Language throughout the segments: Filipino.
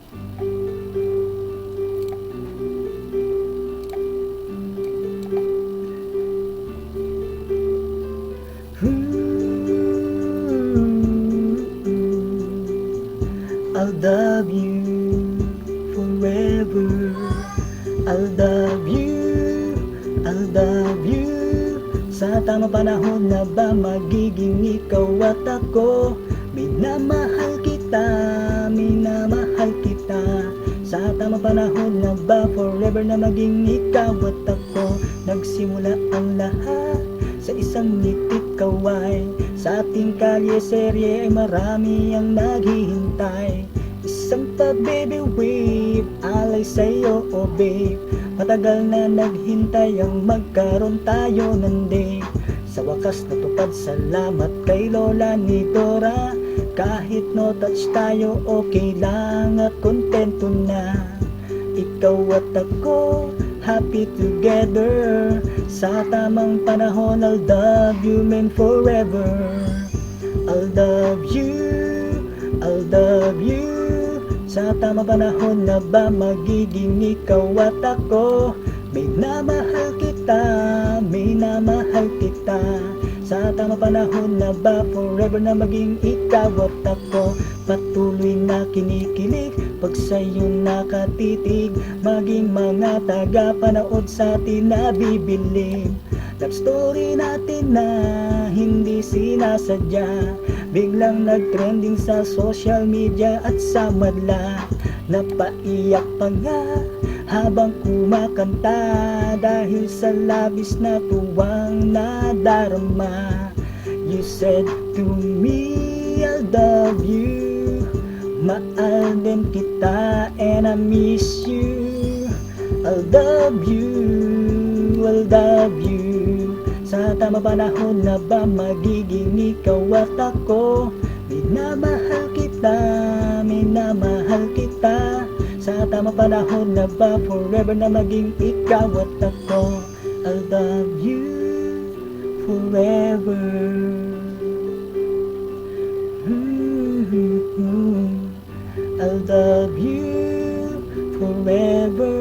I'll love you forever. I'll love you, I'll love you. Sa tamang panahon na ba magiging ikaw at ako? Minamahal kita, minamahal kita. Sa tamang panahon na ba forever na maging ikaw at ako? Nagsimula ang lahat sa isang nitip kaway. Sa ating kalye serye ay marami ang naghihintay. Isang pa baby wave, alay sa'yo oh babe. Matagal na naghintay ang magkaroon tayo ng date. Sa wakas natupad, salamat kay Lola ni Dora. Kahit no touch tayo, okay lang at kontento na. Ikaw at ako, happy together. Sa tamang panahon, I'll love you man forever. I'll love you, I'll love you. Sa tamang panahon na ba magiging ikaw at ako? Minamahal kita, minamahal kita. Sa tamang panahon na ba forever na maging ikaw at ako? Patuloy na kinikilig pag sa'yo nakatitig, maging mga taga-panood sa atin na bibiling. Love story natin na hindi sinasadya, biglang nag-trending sa social media at sa madla. Napaiyak pa nga habang kumakanta, dahil sa labis na tuwang nadarama. You said to me, I love you, mahal din kita and I miss you. I love you, I love you. Sa tamang panahon na ba magiging ikaw at ako? Minamahal kita, minamahal kita. Sa tamang panahon na ba forever na maging ikaw at ako? I love you forever. I love you forever.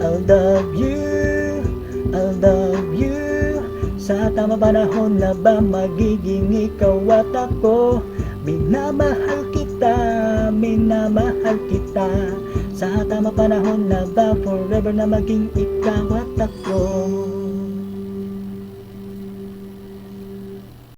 I love you, I love you. Sa tamang panahon na ba magiging ikaw at ako? Minamahal kita, minamahal kita. Sa tamang panahon na ba forever na maging ikaw at ako?